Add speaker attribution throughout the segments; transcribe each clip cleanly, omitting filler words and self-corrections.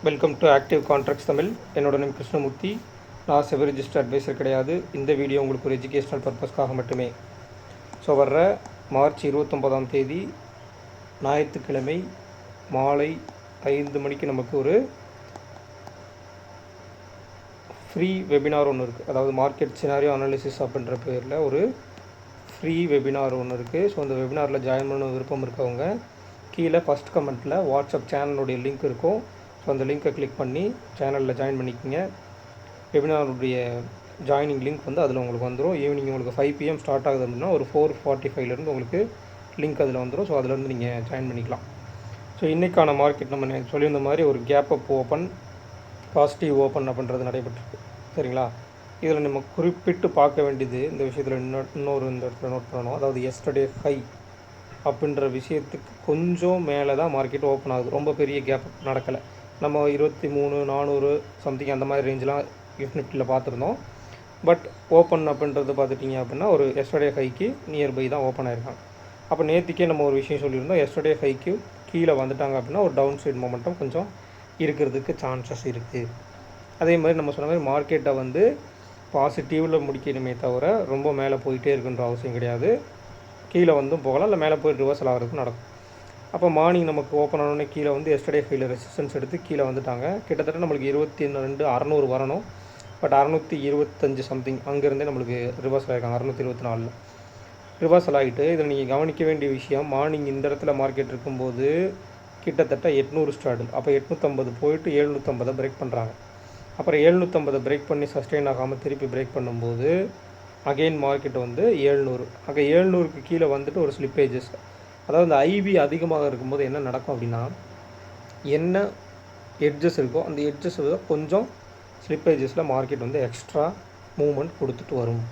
Speaker 1: Welcome to active contracts Tamil. என்னோட name Krishnamurthy. நான் செவ் register advisor கிடையாது. இந்த வீடியோ உங்களுக்கு ஒரு எஜுகேஷ்னல் பர்பஸ்க்காக மட்டுமே. ஸோ வர்ற மார்ச் 29ஆம் தேதி ஞாயிற்றுக்கிழமை மாலை 5 மணிக்கு நமக்கு ஒரு ஃப்ரீ வெபினார் ஒன்று இருக்குது. அதாவது மார்க்கெட் சினாரியோ அனாலிசிஸ் அப்படின்ற பேரில் ஒரு ஃப்ரீ வெபினார் ஒன்று இருக்குது. ஸோ அந்த வெபினாரில் ஜாயின் பண்ண விருப்பம் இருக்கவங்க கீழே ஃபஸ்ட் கமெண்ட்டில் வாட்ஸ்அப் சேனலுடைய லிங்க் இருக்கும். ஸோ அந்த லிங்க்கை கிளிக் பண்ணி சேனலில் ஜாயின் பண்ணிக்கோங்க. வெபினாருடைய ஜாயினிங் லிங்க் வந்து அதில் உங்களுக்கு வந்துடும். ஈவினிங் உங்களுக்கு 5 PM ஸ்டார்ட் ஆகுது அப்படின்னா ஒரு 4:45 உங்களுக்கு லிங்க் அதில் வந்துடும். ஸோ அதிலேருந்து நீங்கள் ஜாயின் பண்ணிக்கலாம். ஸோ இன்றைக்கான மார்க்கெட் நம்ம சொல்லியிருந்த மாதிரி ஒரு gap up open, positive open அப்படின்றது நடைபெற்றிருக்கு. சரிங்களா? இதில் நம்ம குறிப்பிட்டு பார்க்க வேண்டியது இந்த விஷயத்தில் இன்னொரு இந்த இடத்துல நோட் பண்ணணும். அதாவது எஸ்டர்டே ஹை அப்படின்ற விஷயத்துக்கு கொஞ்சம் மேலே தான் மார்க்கெட் ஓப்பன் ஆகுது. ரொம்ப பெரிய கேப் நடக்கலை. நம்ம 23,400 சம்திங் அந்த மாதிரி ரேஞ்செலாம் நிஃப்டியில் பார்த்துருந்தோம். பட் ஓப்பன் அப்படின்றது பார்த்துட்டிங்க அப்படின்னா ஒரு எஸ்டர்டே ஹைக்கு நியர்பை தான் ஓப்பன் ஆகிருக்காங்க. அப்போ நேற்றுக்கே நம்ம ஒரு விஷயம் சொல்லியிருந்தோம். எஸ்டர்டே ஹைக்கு கீழே வந்துட்டாங்க அப்படின்னா ஒரு டவுன் சைட் மொமெண்டம் கொஞ்சம் இருக்கிறதுக்கு சான்சஸ் இருக்குது. அதே மாதிரி நம்ம சொன்ன மாதிரி மார்க்கெட்டை வந்து பாசிட்டிவில் முடிக்கணுமே தவிர ரொம்ப மேலே போயிட்டே இருக்குன்ற அவசியம் கிடையாது. கீழே வந்தும் போகலாம், இல்லை மேலே போய் ரிவர்சல் ஆகிறதுக்கும் நடக்கும். அப்போ மார்னிங் நமக்கு ஓப்பன் ஆனோடனே கீழே வந்து எஸ்டர்டே ஹையில் ரெசிஸ்டன்ஸ் எடுத்து கீழே வந்துட்டாங்க. கிட்டத்தட்ட நம்மளுக்கு 22,600 வரணும். பட் 625 சம்திங் அங்கேருந்தே நம்மளுக்கு ரிவர்சல் ஆகிருக்காங்க. 624 ரிவர்சல் ஆகிட்டு இதில் நீங்கள் கவனிக்க வேண்டிய விஷயம், மார்னிங் இந்த இடத்துல மார்க்கெட் இருக்கும்போது கிட்டத்தட்ட 800 ஸ்டார்டில். அப்போ 850 போயிட்டு 750 பிரேக் பண்ணுறாங்க. அப்புறம் 750 பிரேக் பண்ணி சஸ்டெயின் ஆகாமல் திருப்பி பிரேக் பண்ணும்போது அகெயின் மார்க்கெட் வந்து 700. அங்கே 700க்கு கீழே வந்துட்டு ஒரு ஸ்லிப்பேஜஸ், அதாவது இந்த ஐவி அதிகமாக இருக்கும்போது என்ன நடக்கும் அப்படின்னா, என்ன எட்ஜஸ் இருக்கோ அந்த எட்ஜஸ் கொஞ்சம் ஸ்லிப்பேஜஸில் மார்க்கெட் வந்து எக்ஸ்ட்ரா மூவ்மெண்ட் கொடுத்துட்டு வரும்.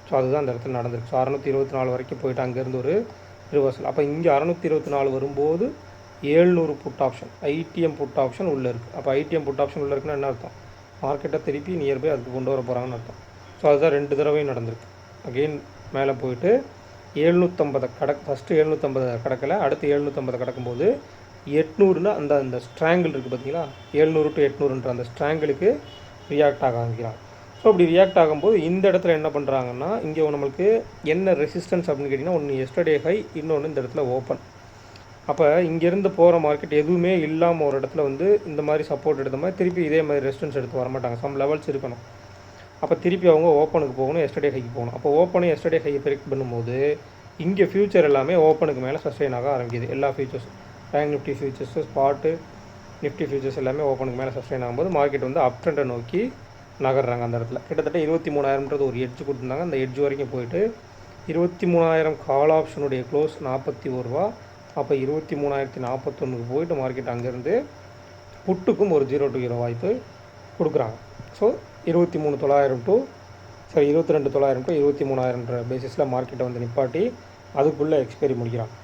Speaker 1: ஸோ அதுதான் அந்த இடத்துல நடந்திருக்கு. ஸோ 624 வரைக்கும் போயிட்டு அங்கேருந்து ஒரு ரிவர்சல். அப்போ இங்கே 624 வரும்போது 700 put option, ITM put option உள்ளே இருக்குது. அப்போ ஐடிஎம் புட் ஆப்ஷன் உள்ளே இருக்குன்னா என்ன அர்த்தம்? மார்க்கெட்டை திருப்பி நியர்பை அதுக்கு கொண்டு வர போகிறாங்கன்னு அர்த்தம். ஸோ அதுதான் 2 தடவையும் நடந்திருக்கு. அகெயின் மேலே போயிட்டு 750 ஃபஸ்ட்டு 750 கடக்கலை, அடுத்து 750 கடக்கும்போது 800 அந்த ஸ்ட்ராங்கிள் இருக்குது பார்த்தீங்களா, 700 to 800ன்ற அந்த ஸ்ட்ராங்கிளுக்கு ரியாக்ட் ஆக ஆரம்பிக்கிறாங்க. ஸோ அப்படி ரியாக்ட் ஆகும்போது இந்த இடத்துல என்ன பண்ணுறாங்கன்னா, இங்கே நம்மளுக்கு என்ன ரெசிஸ்டன்ஸ் அப்படின்னு கேட்டிங்கன்னா, ஒன்று எஸ்டர்டே ஹை, இன்னொன்று இந்த இடத்துல ஓப்பன். அப்போ இங்கேருந்து போகிற மார்க்கெட் எதுவுமே இல்லாமல் ஒரு இடத்துல வந்து இந்த மாதிரி சப்போர்ட் எடுத்த மாதிரி திருப்பி இதே மாதிரி ரெசிஸ்டன்ஸ் எடுத்து வரமாட்டாங்க. சம் லெவல்ஸ் இருக்கணும். அப்போ திருப்பி அவங்க ஓப்பனுக்கு போகணும், எஸ்டர்டே ஹைக்கு போகணும். அப்போ ஓப்பனும் எஸ்டர்டே ஹையை பிரேக் பண்ணும்போது இங்கே ஃபியூச்சர் எல்லாமே ஓப்பனுக்கு மேலே சஸ்டெயின் ஆக ஆரம்பிக்குது. எல்லா futures, bank Nifty futures, spot Nifty futures எல்லாமே ஓப்பனுக்கு மேலே சஸ்டெயின் ஆகும்போது மார்க்கெட் வந்து அப் ட்ரெண்டை நோக்கி நகர்றாங்க. அந்த இடத்துல கிட்டத்தட்ட 23,000ன்றது ஒரு எட்ஜ் கொடுத்துருந்தாங்க. அந்த எட்ஜ் வரைக்கும் போயிட்டு 23,000 கால் ஆப்ஷனுடைய க்ளோஸ் 41 ரூபா. அப்போ 23,041க்கு போயிட்டு மார்க்கெட் அங்கேருந்து புட்டுக்கும் ஒரு 0 to 0 வாய்ப்பு கொடுக்குறாங்க. ஸோ 23,900 to 22,900 to 23,000ன்ற பேசிஸில் மார்க்கெட்டை வந்து நிப்பாட்டி அதுக்குள்ளே எக்ஸ்பைரி முடிக்கிறாங்க.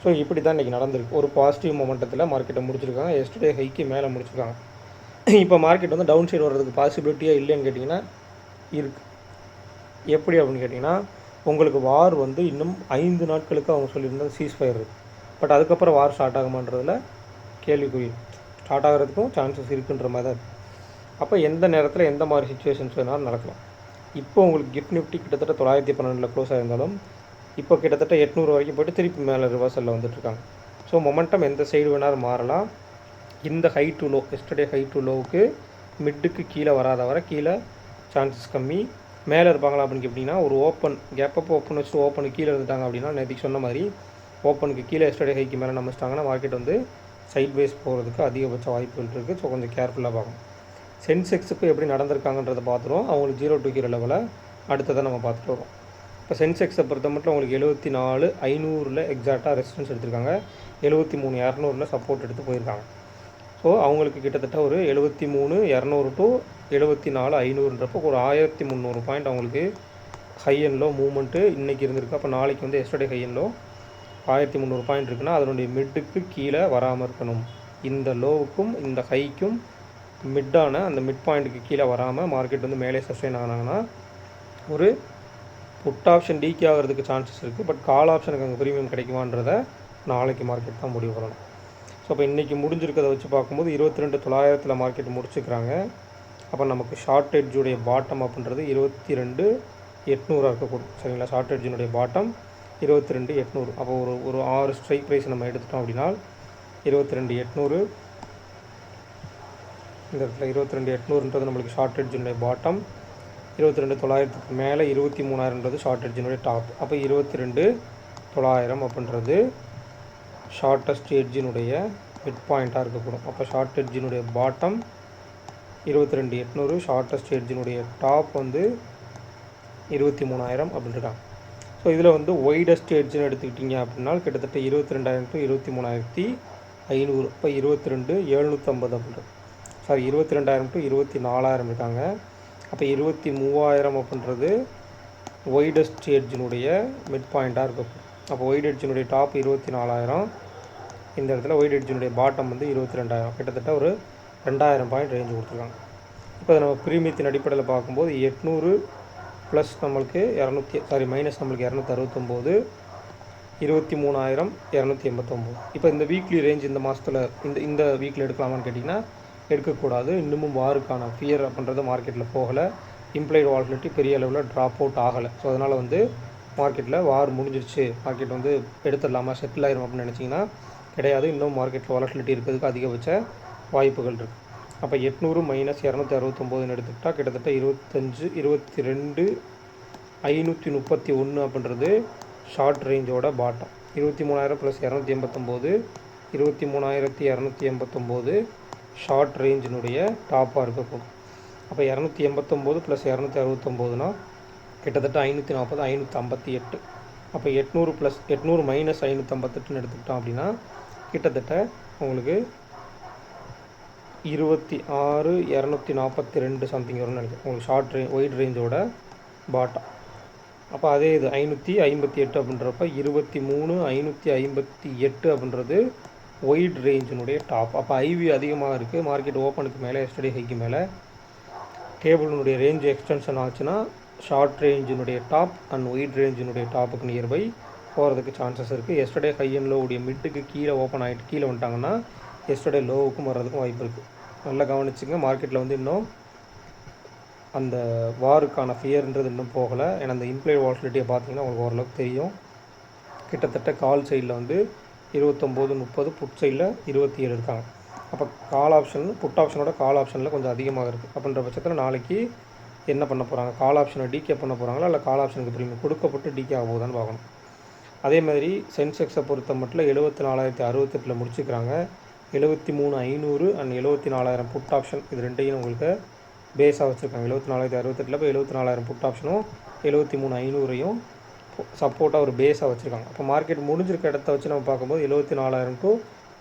Speaker 1: ஸோ இப்படி தான் இன்றைக்கி நடந்திருக்கு. ஒரு பாசிட்டிவ் மொமெண்டத்தில் மார்க்கெட்டை முடிச்சிருக்காங்க. எஸ்டர்டே ஹைக்கு மேலே முடிச்சிருக்காங்க. இப்போ மார்க்கெட் வந்து டவுன் சைடு வர்றதுக்கு பாசிபிலிட்டியாக இல்லைன்னு கேட்டிங்கன்னா இருக்குது. எப்படி அப்படின்னு கேட்டிங்கன்னா, உங்களுக்கு வார் வந்து இன்னும் 5 நாட்களுக்கு அவங்க சொல்லியிருந்தது சீஸ்ஃபயர் இருக்குது. பட் அதுக்கப்புறம் வார் ஸ்டார்ட் ஆகுமான்றதில் கேள்விக்குறி. ஸ்டார்ட் ஆகிறதுக்கும் சான்சஸ் இருக்குன்ற மாதிரி தான் இருக்குது. அப்போ எந்த நேரத்தில் எந்த மாதிரி சுச்சுவேஷன்ஸ் வேணாலும் நடக்கலாம். இப்போ உங்களுக்கு கிஃப்ட் நிஃப்டி கிட்டத்தட்ட 912 க்ளோஸ் ஆகிருந்தாலும் இப்போ கிட்டத்தட்ட 800 வரைக்கும் போய்ட்டு திருப்பி மேலே ரிவர்சலில் வந்துட்டுருக்காங்க. ஸோ மொமெண்டம் எந்த சைடு வேணாலும் மாறலாம். இந்த high to low, yesterday high to லோவுக்கு மிட்டுக்கு கீழே வராத வர கீழே சான்சஸ் கம்மி. மேலே இருப்பாங்களா அப்படின்னு கேட்டிங்கன்னா, ஒரு ஓப்பன் கேப் அப் ஓப்பன் வச்சுட்டு ஓப்பனுக்கு கீழே இருந்துட்டாங்க அப்படின்னா, நேற்றுக்கு சொன்ன மாதிரி ஓப்பனுக்கு கீழே எஸ்டர்டே ஹைக்கு மேலே நம்பிச்சிட்டாங்கன்னா மார்க்கெட் வந்து சைட் வைஸ் போகிறதுக்கு அதிகபட்ச வாய்ப்புகள் இருக்குது. ஸோ கொஞ்சம் கேர்ஃபுல்லாக பார்க்கணும். சென்செக்ஸுக்கு எப்படி நடந்திருக்காங்கன்றதை பார்த்துருவோம். அவங்களுக்கு 0 to 0 லெவலில் அடுத்ததான் நம்ம பார்த்துட்டு வரோம். இப்போ சென்செக்ஸை பொறுத்த மட்டும் உங்களுக்கு 74,500 எக்ஸாக்டாக ரெசிஸ்டன்ஸ் எடுத்திருக்காங்க. 73,200 சப்போர்ட் எடுத்து போயிருக்காங்க. ஸோ அவங்களுக்கு கிட்டத்தட்ட ஒரு 73,200 to 74,500ன்றப்போ ஒரு 1,300 பாயிண்ட் அவங்களுக்கு ஹை அண்ட் லோ மூவ்மெண்ட்டு இன்றைக்கி இருந்திருக்கு. அப்போ நாளைக்கு வந்து yesterday high and low 1,300 point இருக்குன்னா அதனுடைய மிட்டுக்கு கீழே வராமல் இருக்கணும். இந்த லோவுக்கும் இந்த ஹைக்கும் மிட்டான அந்த மிட் பாயிண்ட்டுக்கு கீழே வராமல் மார்க்கெட் வந்து மேலே சஸ்டெயின் ஆனாங்கன்னா ஒரு புட் ஆப்ஷன் டீக்கே ஆகிறதுக்கு சான்சஸ் இருக்குது. பட் கால் ஆப்ஷனுக்கு அங்கே ப்ரீமியம் கிடைக்குமான்றதை நாளைக்கு மார்க்கெட் தான் முடிவு பண்ணணும். ஸோ அப்போ இன்றைக்கி முடிஞ்சிருக்கிறத வச்சு பார்க்கும்போது 22,900 மார்க்கெட் முடிச்சுக்கிறாங்க. அப்போ நமக்கு ஷார்ட் எட்ஜுடைய பாட்டம் அப்படின்றது 22,800 இருக்கக்கூடும். சரிங்களா, ஷார்ட் எட்ஜினுடைய பாட்டம் 22,800. அப்போ ஒரு 6 ஸ்ட்ரைக் ப்ரைஸ் நம்ம எடுத்துட்டோம் அப்படின்னா 22,800 இந்த இடத்துல 22,800ன்றது நம்மளுக்கு ஷார்ட் எட்ஜினுடைய பாட்டம், 22,900க்கு மேலே 23,000ன்றது ஷார்ட் எட்ஜினுடைய டாப். அப்போ 22,900 அப்படின்றது ஷார்ட்டஸ்ட் எட்ஜினுடைய மிட் பாயிண்ட்டாக இருக்கக்கூடும். அப்போ ஷார்ட் எட்ஜினுடைய பாட்டம் 22,800, ஷார்ட்டஸ்ட் எட்ஜினுடைய டாப் வந்து 23,000 அப்படின்ட்டுருக்காங்க. ஸோ இதில் வந்து ஒய்டஸ்ட் எட்ஜுன்னு எடுத்துக்கிட்டிங்க அப்படின்னா கிட்டத்தட்ட 22,000 to 23,500. இப்போ 22,750 அப்படின்றது, சாரி 22,000 to 24,000 இருக்காங்க. அப்போ 23,000 அப்படின்றது ஒய்டஸ்ட் எட்ஜினுடைய மிட் பாயிண்ட்டாக இருக்கும். அப்போ ஒய்ட் எட்ஜினுடைய டாப் 24,000, இந்த இடத்துல ஒய்ட் எட்ஜினுடைய பாட்டம் வந்து 22,000, கிட்டத்தட்ட ஒரு 2,000 பாயிண்ட் ரேஞ்சு கொடுத்துருக்காங்க. இப்போ நம்ம பிரீமியத்தின் அடிப்படையில் பார்க்கும்போது 800 ப்ளஸ் நம்மளுக்கு மைனஸ் நம்மளுக்கு 269, 23,289. இப்போ இந்த வீக்லி ரேஞ்ச் இந்த மாதத்தில் இந்த வீக்கில் எடுக்கலாமான்னு கேட்டிங்கன்னா எடுக்கக்கூடாது. இன்னமும் வாருக்கான ஃபியர் அப்படின்றது மார்க்கெட்டில் போகலை. இம்ப்ளைடு வாலட்டிலிட்டி பெரிய அளவில் ட்ராப் அவுட் ஆகலை. ஸோ அதனால் வந்து மார்க்கெட்டில் வார் முடிஞ்சிருச்சு, மார்க்கெட் வந்து எடுத்துடலாமா, செட்டில் ஆயிரும் அப்படின்னு நினச்சிங்கன்னா கிடையாது. இன்னும் மார்க்கெட்டில் வாலட்டிலிட்டி இருக்கிறதுக்கு அதிகபட்ச வாய்ப்புகள் இருக்குது. அப்போ 800 மைனஸ் 269 எடுத்துக்கிட்டால் கிட்டத்தட்ட 22,531 அப்படின்றது ஷார்ட் ரேஞ்சோட பாட்டம். 23,000 ப்ளஸ் 289, 23,289 ஷார்ட் ரேஞ்சினுடைய டாப்பாக இருக்கக்கூடும். அப்போ 289 ப்ளஸ் 269னா கிட்டத்தட்ட 540, 558. அப்போ 800 ப்ளஸ் 800 மைனஸ் 558ன்னு எடுத்துக்கிட்டோம் அப்படின்னா கிட்டத்தட்ட உங்களுக்கு 26,242 சம்திங் வரும்னு நினைக்கிறேன் உங்களுக்கு ஷார்ட் ஒயிட் ரேஞ்சோட பாட்டம். அப்போ அதே இது 558 அப்படின்றப்ப 23,558 அப்படின்றது ஒயிட் ரேஞ்சினுடைய டாப். அப்போ ஐவி அதிகமாக இருக்குது. மார்க்கெட் ஓப்பனுக்கு மேலே எஸ்டர்டே ஹைக்கு மேலே டேபிளினுடைய ரேஞ்சு எக்ஸ்டென்ஷன் ஆச்சுன்னா ஷார்ட் ரேஞ்சினுடைய டாப் அண்ட் ஒயிட் ரேஞ்சினுடைய டாப்புக்கு நியர்பை போகிறதுக்கு சான்சஸ் இருக்குது. எஸ்டர்டே ஹை அண்ட் லோவுடைய மிட்டுக்கு கீழே ஓப்பன் ஆகிட்டு கீழே வந்துட்டாங்கன்னா எஸ்டர்டே லோவுக்கும் வர்றதுக்கும் வாய்ப்பு இருக்குது. நல்லா கவனிச்சுங்க. மார்க்கெட்டில் வந்து இன்னும் அந்த வாருக்கான ஃபியர்ன்றது இன்னும் போகலை. ஏன்னா அந்த இம்ப்ளைடு வாலட்டிலிட்டியை பார்த்தீங்கன்னா உங்களுக்கு ஓரளவுக்கு தெரியும். கிட்டத்தட்ட கால் சைடில் வந்து 29, 30, புட் சைடில் 27 இருக்காங்க. அப்போ கால் ஆப்ஷன் புட் ஆப்ஷனோட கால் ஆப்ஷனில் கொஞ்சம் அதிகமாக இருக்குது. அப்படின்ற பட்சத்தில் நாளைக்கு என்ன பண்ண போகிறாங்க, கால் ஆப்ஷனை டிகே பண்ண போகிறாங்களா இல்லை கால் ஆப்ஷனுக்கு ப்ரீமியம் கொடுக்கப்பட்டு டிகே ஆக போகுதான்னு பார்க்கணும். அதே மாதிரி சென்செக்ஸை பொறுத்த மட்டும் 74,068 முடிச்சுக்கிறாங்க. 73,500 அண்ட் 74,000 புட் ஆப்ஷன் இது ரெண்டையும் உங்களுக்கு பேஸாக வச்சுருக்காங்க. 74,068 போய் 74,000 புட் ஆப்ஷனும் 73,500ஐயும் சப்போர்ட்டாக ஒரு பேஸாக வச்சுருக்காங்க. அப்போ மார்க்கெட் முடிஞ்சிருக்க இடத்த வச்சு நம்ம பார்க்கும்போது 74,000 to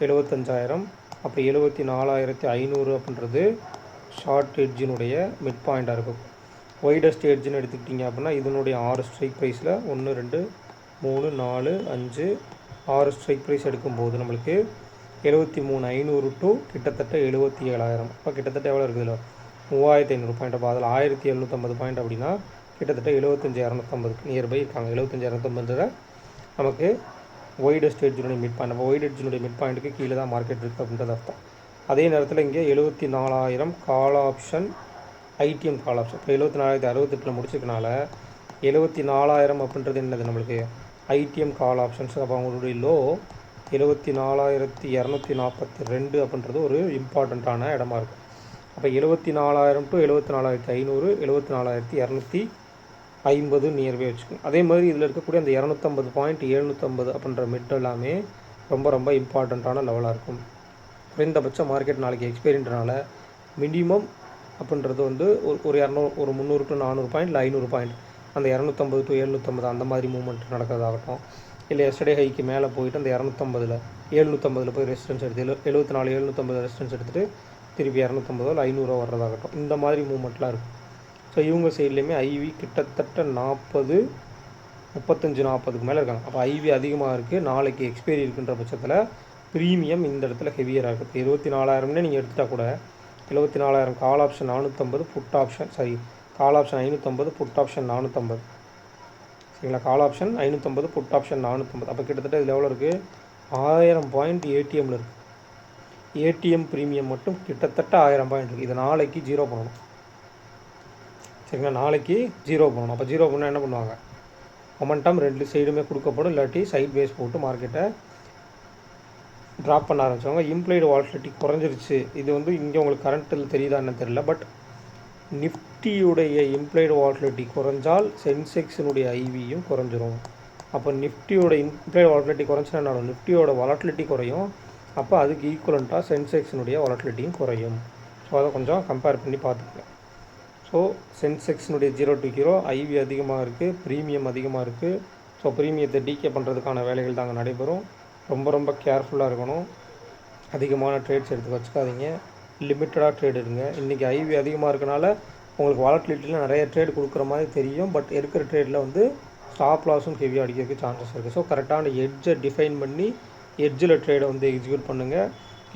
Speaker 1: 75,000. அப்போ 74,500 அப்படின்றது ஷார்ட் எட்ஜினுடைய மிட் பாயிண்ட்டாக இருக்கும். ஒய்டஸ்ட் எட்ஜின்னு எடுத்துக்கிட்டிங்க அப்படின்னா இதனுடைய 6 ஸ்ட்ரைக் ப்ரைஸில் 1, 2, 3, 4, 5, 6 ஸ்ட்ரைக் ப்ரைஸ் எடுக்கும்போது நம்மளுக்கு 73,500 to கிட்டத்தட்ட 77,000. இப்போ கிட்டத்தட்ட எவ்வளோ இருக்குதுல்ல 3,500 பாயிண்ட். அப்போ அதில் 1,750 பாயிண்ட் அப்படின்னா கிட்டத்தட்ட 75,250 நியர்பை இருக்காங்க. 75,250 நமக்கு ஒய்டஸ்ட் எட்ஜினுடைய மிட் பாயிண்ட். அப்போ ஒய்ட் எட்ஜினுடைய மிட் பாயிண்ட்டுக்கு கீழே தான் மார்க்கெட் இருக்குது அப்படின்றது அர்த்தம். அதே நேரத்தில் இங்கே 74,000 call option IDM call option இப்போ 74,068 முடிச்சிருக்கனால 74,000 அப்படின்றது என்னது நம்மளுக்கு ஐடிஎம் கால் ஆப்ஷன்ஸ். அப்போ அவங்களுடைய லோ 74,242 அப்படின்றது ஒரு இம்பார்ட்டண்ட்டான இடமா இருக்குது. அப்போ 74,000 to 74,500, 74,250 நியர்பை வச்சுக்கோங்க. அதே மாதிரி இதில் இருக்கக்கூடிய அந்த 250 பாயிண்ட் 750 அப்படின்ற மிட் எல்லாமே ரொம்ப ரொம்ப இம்பார்ட்டண்ட்டான லெவலாக இருக்கும். குறைந்தபட்ச மார்க்கெட் நாளைக்கு எக்ஸ்பைரின்றனால மினிமம் அப்படின்றது வந்து ஒரு 300 to 400 பாயிண்ட் இல்லை 500 பாயிண்ட் அந்த 250 to 750 அந்த மாதிரி மூவ்மெண்ட் நடக்கிறதாகட்டும். இல்லை எஸ்டர்டே ஹைக்கு மேலே போயிட்டு அந்த 750 போய் ரெசிஸ்டன்ஸ் எடுத்து 74,750 ரெசிஸ்டன்ஸ் எடுத்துகிட்டு திருப்பி 250 இல்லை 500 வர்றதாகட்டும். இந்த மாதிரி மூவ்மெண்ட்லாம் இருக்குது. ஸோ இவங்க சைட்லேயுமே ஐவி கிட்டத்தட்ட 35-40க்கு மேலே இருக்காங்க. அப்போ ஐவி அதிகமாக இருக்குது. நாளைக்கு எக்ஸ்பைரி இருக்குன்ற பட்சத்தில் ப்ரீமியம் இந்த இடத்துல ஹெவியராக இருக்குது. 24,000 நீங்கள் எடுத்துட்டால் கூட 74,000 call option 450, put option call option 550, put option 450. சரிங்களா, கால் ஆப்ஷன் 550, புட் ஆப்ஷன் 450. அப்போ கிட்டத்தட்ட இதில் எவ்வளோ இருக்குது 1000 பாயிண்ட் ஏடிஎம்மில் இருக்குது. ஏடிஎம் ப்ரீமியம் மட்டும் கிட்டத்தட்ட 1000 பாயிண்ட் இருக்குது. இதை நாளைக்கு ஜீரோ பண்ணணும். சரிங்களா, நாளைக்கு ஜீரோ பண்ணணும். அப்போ ஜீரோ பண்ணால் என்ன பண்ணுவாங்க, மொமெண்டம் 2 சைடுமே கொடுக்கப்படும். இல்லாட்டி சைட் பேஸ் போட்டு மார்க்கெட்டை ட்ராப் பண்ண ஆரம்பிச்சவங்க. இம்ப்ளைடு வாலட்டிலிட்டி குறைஞ்சிருச்சு. இது வந்து இங்கே உங்களுக்கு கரண்ட்டில் தெரியுதான்னு தெரியல. பட் நிஃப்டியுடைய இம்ப்ளைடு வாலட்டிலிட்டி குறைஞ்சால் சென்செக்ஸினுடைய ஐவியும் குறைஞ்சிரும். அப்போ நிஃப்டியோட இம்ப்ளைடு வாலட்டிலிட்டி குறைஞ்சினா என்ன, நிஃப்டியோட வாலட்டிலிட்டி குறையும். அப்போ அதுக்கு ஈக்குவலண்ட்டாக சென்செக்ஸினுடைய வாலட்டிலிட்டியும் குறையும். ஸோ அதை கொஞ்சம் கம்பேர் பண்ணி பார்த்துக்கலாம். ஸோ சென்செக்ஸினுடைய 0 to 0 ஐவி அதிகமாக இருக்குது, ப்ரீமியம் அதிகமாக இருக்குது. ஸோ ப்ரீமியத்தை டீகே பண்ணுறதுக்கான வேலைகள் தாங்க நடைபெறும். ரொம்ப கேர்ஃபுல்லாக இருக்கணும். அதிகமான ட்ரேட்ஸ் எடுத்து வச்சுக்காதீங்க. லிமிட்டடாக ட்ரேட் எடுங்க. இன்றைக்கி ஐவி அதிகமாக இருக்கனால உங்களுக்கு வாலட்டிலிட்டியில் நிறைய ட்ரேட் கொடுக்குற மாதிரி தெரியும். பட் இருக்கிற ட்ரேடில் வந்து ஸ்டாப் லாஸும் ஹெவியாக அடிக்கிறதுக்கு சான்சஸ் இருக்குது. ஸோ கரெக்டான எட்ஜை டிஃபைன் பண்ணி எட்ஜில் ட்ரேடை வந்து எக்ஸிக்யூட் பண்ணுங்கள்.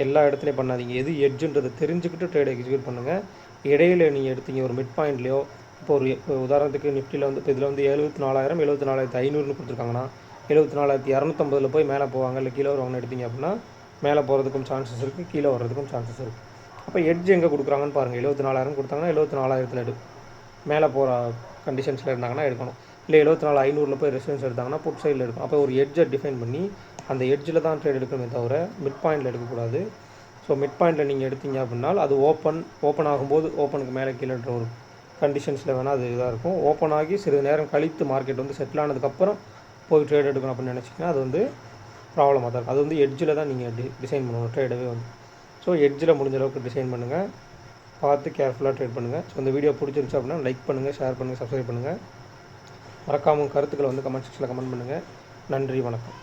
Speaker 1: எல்லா இடத்துலையும் பண்ணாதீங்க. எது எட்ஜுன்றதை தெரிஞ்சுக்கிட்டு ட்ரேடை எக்ஸிக்யூட் பண்ணுங்கள். இடையில நீங்கள் எடுத்தீங்க ஒரு மிட் பாயிண்ட்லையோ, இப்போ உதாரணத்துக்கு நிஃப்டியில் வந்து இப்போ இதில் வந்து 74,000 74,500 கொடுத்துருக்காங்கன்னா 74,250 போய் மேலே போவாங்க, இல்லை கீழே வருவாங்கன்னு எடுத்தீங்க அப்படின்னா மேலே போகிறதுக்கும் சான்சஸ் இருக்குது, கீழே வர்றதுக்கும் சான்சஸ் இருக்குது. அப்போ எட்ஜ் எங்கே கொடுக்குறாங்கன்னு பாருங்கள். 74,000 கொடுத்தாங்கன்னா 74,000 எடு, மேலே போகிற கண்டிஷன்ஸில் இருந்தாங்கன்னா எடுக்கணும். இல்லை 74,500 போய் ரெசிடென்ஸ் எடுத்தாங்கன்னா புட் சைடில் எடுக்கணும். அப்போ ஒரு எட்ஜை டிஃபைன் பண்ணி அந்த எட்ஜில் தான் ட்ரேட் எடுக்கணுமே தவிர மிட் பாயிண்டில் எடுக்கக்கூடாது. ஸோ மிட் பாயிண்டில் நீங்கள் எடுத்தீங்க அப்படின்னா அது ஓப்பன் ஆகும்போது ஓப்பனுக்கு மேலே கீழேன்ற ஒரு கண்டிஷன்ஸில் வேணால் அது இதாக இருக்கும். ஓப்பன் ஆகி சிறிது நேரம் கழித்து மார்க்கெட் வந்து செட்டில் ஆனதுக்கப்புறம் போய் ட்ரேட் எடுக்கணும் அப்படின்னு நினச்சிங்கன்னா அது வந்து ப்ராப்ளமாக தான் இருக்கும். அது வந்து எட்ஜில் தான் நீங்கள் டிசைன் பண்ணணும் ட்ரேடவே வந்து. ஸோ எட்ஜில் முடிஞ்ச அளவுக்கு டிசைன் பண்ணுங்கள், பார்த்து கேர்ஃபுல்லாக ட்ரேட் பண்ணுங்கள். ஸோ இந்த வீடியோ பிடிச்சிருந்துச்சு அப்படின்னா லைக் பண்ணுங்கள், ஷேர் பண்ணுங்கள், சப்ஸ்கிரைப் பண்ணுங்கள். மறக்காமல் கருத்துக்களை வந்து கமெண்ட் செக்ஷனில் கமெண்ட் பண்ணுங்கள். நன்றி, வணக்கம்.